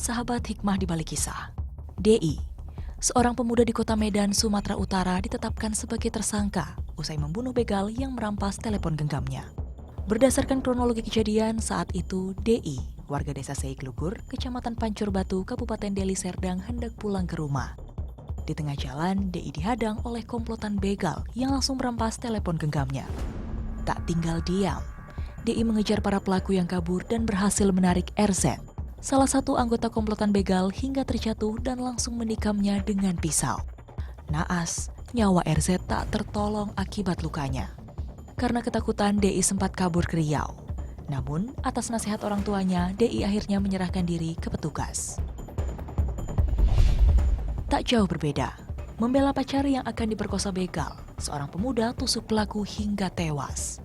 Sahabat hikmah di balik kisah. DI, seorang pemuda di kota Medan, Sumatera Utara ditetapkan sebagai tersangka usai membunuh begal yang merampas telepon genggamnya. Berdasarkan kronologi kejadian, saat itu DI, warga desa Seiklugur, Kecamatan Pancur Batu, Kabupaten Deli Serdang hendak pulang ke rumah. Di tengah jalan, DI dihadang oleh komplotan begal yang langsung merampas telepon genggamnya. Tak tinggal diam, DI mengejar para pelaku yang kabur dan berhasil menarik RZ, salah satu anggota komplotan begal, hingga terjatuh dan langsung menikamnya dengan pisau. Naas, nyawa RZ tak tertolong akibat lukanya. Karena ketakutan, DI sempat kabur ke Riau. Namun, atas nasihat orang tuanya, DI akhirnya menyerahkan diri ke petugas. Tak jauh berbeda, membela pacar yang akan diperkosa begal, seorang pemuda tusuk pelaku hingga tewas.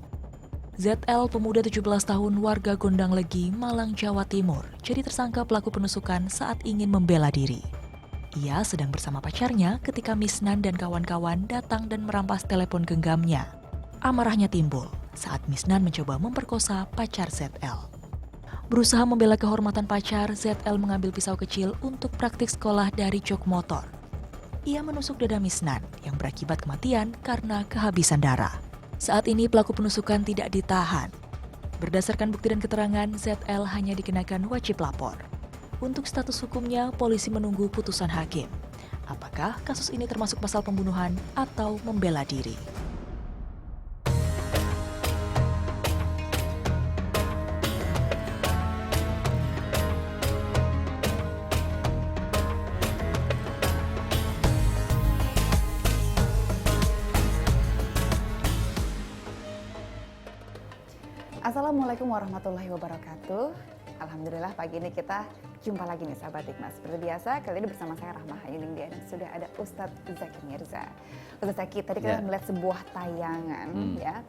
ZL, pemuda 17 tahun warga Gondang Legi, Malang, Jawa Timur, jadi tersangka pelaku penusukan saat ingin membela diri. Ia sedang bersama pacarnya ketika Misnan dan kawan-kawan datang dan merampas telepon genggamnya. Amarahnya timbul saat Misnan mencoba memperkosa pacar ZL. Berusaha membela kehormatan pacar, ZL mengambil pisau kecil untuk praktik sekolah dari jok motor. Ia menusuk dada Misnan yang berakibat kematian karena kehabisan darah. Saat ini pelaku penusukan tidak ditahan. Berdasarkan bukti dan keterangan, ZL hanya dikenakan wajib lapor. Untuk status hukumnya, polisi menunggu putusan hakim. Apakah kasus ini termasuk pasal pembunuhan atau membela diri? Assalamualaikum warahmatullahi wabarakatuh. Alhamdulillah pagi ini kita jumpa lagi nih sahabat hikmah. Seperti biasa kali ini bersama saya Rahmah Hayuning dan sudah ada Ustadz Zaki Mirza. Ustadz Zaki, tadi kita melihat sebuah tayangan ya.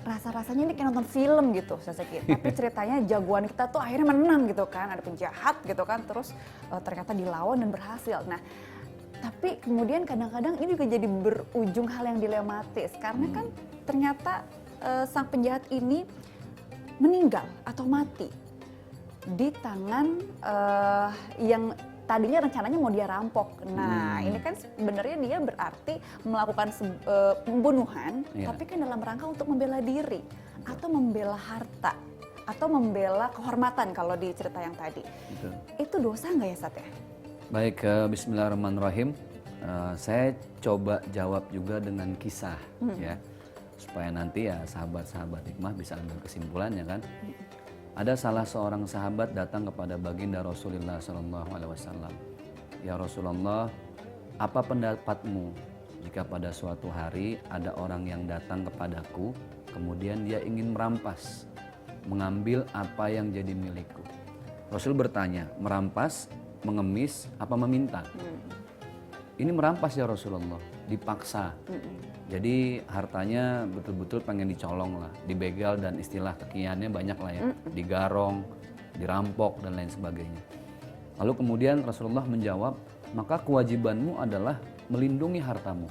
Rasa-rasanya ini kayak nonton film gitu Ustadz Zaki. Tapi ceritanya jagoan kita tuh akhirnya menang gitu kan. Ada penjahat gitu kan, terus ternyata dilawan dan berhasil. Nah, tapi kemudian kadang-kadang ini juga jadi berujung hal yang dilematis. Karena kan ternyata sang penjahat ini meninggal atau mati di tangan yang tadinya rencananya mau dia rampok. Nah, ini kan sebenarnya dia berarti melakukan pembunuhan, tapi kan dalam rangka untuk membela diri atau membela harta atau membela kehormatan kalau di cerita yang tadi. Betul. Itu dosa nggak ya, Sat ya? Baik, bismillahirrahmanirrahim. Saya coba jawab juga dengan kisah ya. Supaya nanti ya sahabat-sahabat hikmah bisa ambil kesimpulannya kan. Ada salah seorang sahabat datang kepada baginda Rasulullah SAW. Ya Rasulullah, apa pendapatmu jika pada suatu hari ada orang yang datang kepadaku, kemudian dia ingin merampas, mengambil apa yang jadi milikku. Rasul bertanya, merampas, mengemis, apa meminta? Ini merampas ya Rasulullah, dipaksa. Jadi hartanya betul-betul pengen dicolong lah, dibegal dan istilah kekiniannya banyak lah ya, digarong, dirampok dan lain sebagainya. Lalu kemudian Rasulullah menjawab, maka kewajibanmu adalah melindungi hartamu.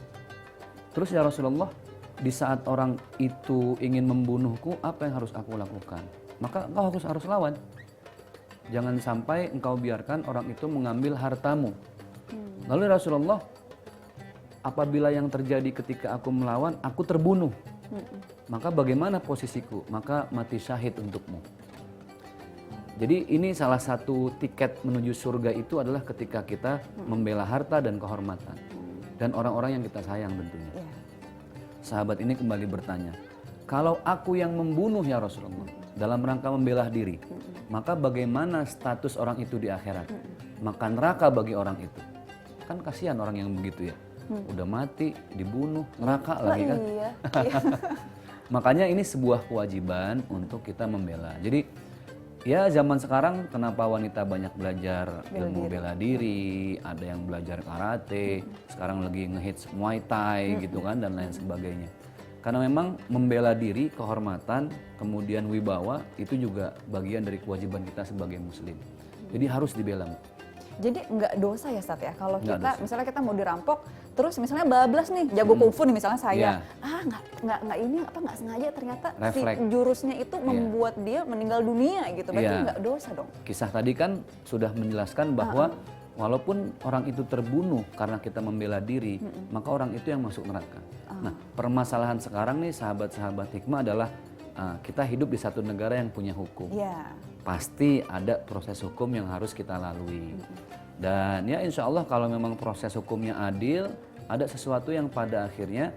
Terus ya Rasulullah, di saat orang itu ingin membunuhku, apa yang harus aku lakukan? Maka engkau harus lawan. Jangan sampai engkau biarkan orang itu mengambil hartamu. Lalu Rasulullah, apabila yang terjadi ketika aku melawan, aku terbunuh. Maka bagaimana posisiku? Maka mati syahid untukmu. Jadi ini salah satu tiket menuju surga itu adalah ketika kita membela harta dan kehormatan. Dan orang-orang yang kita sayang tentunya. Sahabat ini kembali bertanya, kalau aku yang membunuh ya Rasulullah, dalam rangka membela diri, maka bagaimana status orang itu di akhirat? Maka neraka bagi orang itu. Kan kasihan orang yang begitu ya. Udah mati, dibunuh, neraka lagi kan. Iya. Makanya ini sebuah kewajiban untuk kita membela. Jadi ya zaman sekarang kenapa wanita banyak belajar ilmu bela diri, ada yang belajar karate, sekarang lagi ngehits Muay Thai gitu kan dan lain sebagainya. Karena memang membela diri, kehormatan, kemudian wibawa itu juga bagian dari kewajiban kita sebagai muslim. Jadi harus dibela. Jadi nggak dosa ya Sat ya, kalau kita misalnya kita mau dirampok Terus misalnya bablas nih, jago kungfu nih misalnya saya, Iya. nggak sengaja ternyata Refleks. si jurusnya itu Iya. membuat dia meninggal dunia gitu, berarti Iya. nggak dosa dong? Kisah tadi kan sudah menjelaskan bahwa walaupun orang itu terbunuh karena kita membela diri, maka orang itu yang masuk neraka. Nah, permasalahan sekarang nih sahabat-sahabat hikmah adalah kita hidup di satu negara yang punya hukum. Iya. Pasti ada proses hukum yang harus kita lalui. Dan ya insya Allah kalau memang proses hukumnya adil, ada sesuatu yang pada akhirnya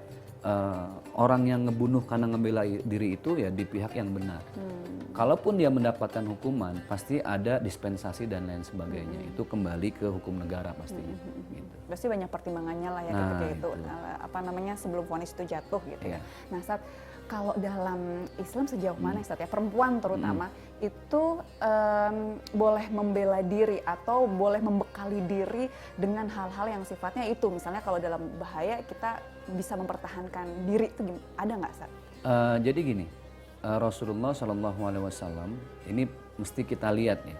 orang yang ngebunuh karena ngebela diri itu ya di pihak yang benar. Kalaupun dia mendapatkan hukuman, pasti ada dispensasi dan lain sebagainya. Itu kembali ke hukum negara pastinya. Gitu. Pasti banyak pertimbangannya lah ya Nah, ketika itu, itu. sebelum vonis itu jatuh gitu ya. Iya. Nah, Ustaz, kalau dalam Islam sejauh mana Ustaz ya, perempuan terutama itu boleh membela diri atau boleh membekali diri dengan hal-hal yang sifatnya itu, misalnya kalau dalam bahaya kita bisa mempertahankan diri itu ada nggak Ustaz? Jadi gini, Rasulullah SAW ini mesti kita lihat ya.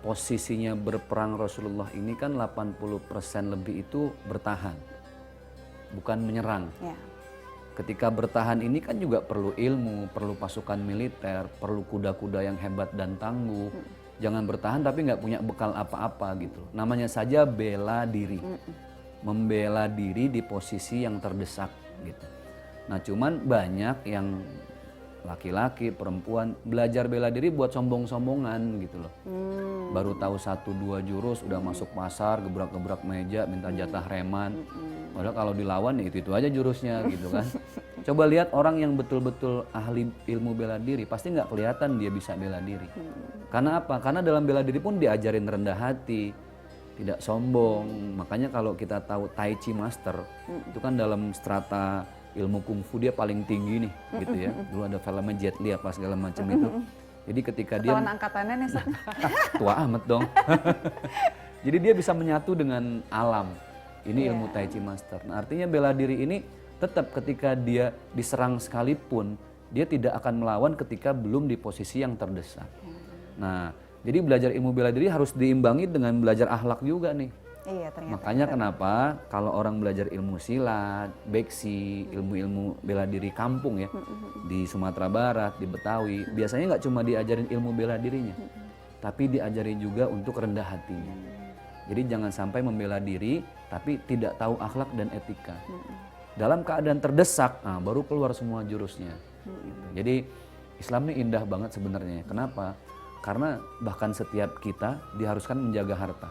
Posisinya berperang Rasulullah ini kan 80% lebih itu bertahan, bukan menyerang. Ya. Ketika bertahan ini kan juga perlu ilmu, perlu pasukan militer, perlu kuda-kuda yang hebat dan tangguh. Jangan bertahan tapi nggak punya bekal apa-apa gitu. Namanya saja bela diri, membela diri di posisi yang terdesak gitu. Nah cuman banyak yang laki-laki, perempuan belajar bela diri buat sombong-sombongan gitu loh. Baru tahu 1-2 jurus udah masuk pasar, gebrak-gebrak meja, minta jatah reman. Padahal kalau dilawan ya itu aja jurusnya gitu kan. Coba lihat orang yang betul-betul ahli ilmu bela diri, pasti nggak kelihatan dia bisa bela diri. Karena apa? Karena dalam bela diri pun diajarin rendah hati, tidak sombong. Makanya kalau kita tahu Tai Chi Master, itu kan dalam strata ilmu kungfu dia paling tinggi nih gitu ya. Dulu ada filmnya Jet Li apa segala macam itu. Jadi ketika dia Ketahuan angkatannya nih Ustaz. tua amat dong. Jadi dia bisa menyatu dengan alam. Ini ilmu Tai Chi Master. Nah, artinya bela diri ini tetap ketika dia diserang sekalipun, dia tidak akan melawan ketika belum di posisi yang terdesak. Nah, jadi belajar ilmu bela diri harus diimbangi dengan belajar akhlak juga nih. Iya, ternyata. Makanya kenapa kalau orang belajar ilmu silat, beksi, ilmu-ilmu bela diri kampung ya, di Sumatera Barat, di Betawi, biasanya nggak cuma diajarin ilmu bela dirinya, tapi diajarin juga untuk rendah hatinya. Jadi jangan sampai membela diri, tapi tidak tahu akhlak dan etika. Dalam keadaan terdesak, baru keluar semua jurusnya. Jadi Islam ini indah banget sebenarnya. Kenapa? Karena bahkan setiap kita diharuskan menjaga harta.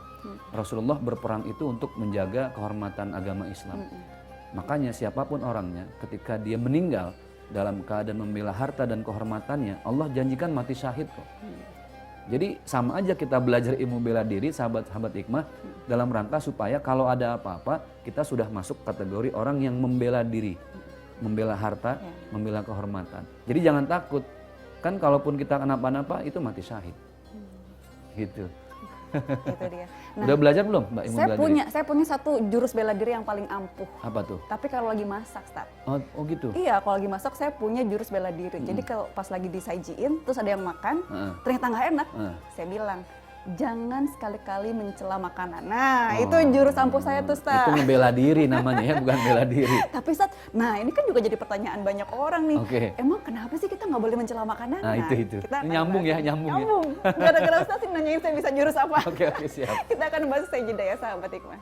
Rasulullah berperang itu untuk menjaga kehormatan agama Islam. Makanya siapapun orangnya ketika dia meninggal dalam keadaan membela harta dan kehormatannya, Allah janjikan mati syahid kok. Jadi sama aja kita belajar ilmu bela diri sahabat-sahabat hikmah dalam rangka supaya kalau ada apa-apa kita sudah masuk kategori orang yang membela diri, membela harta, membela kehormatan. Jadi jangan takut. Kan kalaupun kita kenapa-napa itu mati syahid. Gitu. Itu dia. Nah, udah belajar belum Mbak ilmu bela diri? Saya punya satu jurus bela diri yang paling ampuh. Apa tuh? Tapi kalau lagi masak, Ustaz. Oh gitu? Iya, kalau lagi masak saya punya jurus bela diri. Jadi kalau pas lagi disajiin, terus ada yang makan, ternyata nggak enak, saya bilang, jangan sekali-kali mencela makanan. Nah, itu jurus ampuh saya tuh, Ustaz. Itu ngebela diri namanya ya, bukan bela diri. Tapi Ustaz, nah ini kan juga jadi pertanyaan banyak orang nih. Oke. Emang kenapa sih kita nggak boleh mencela makanan? Nah, itu. Kita Ini nyambung ya. Nyambung. Gara-gara Ustaz nanyain saya bisa jurus apa. Oke, siap. Kita akan bahas usai jeda ya, sahabat hikmah.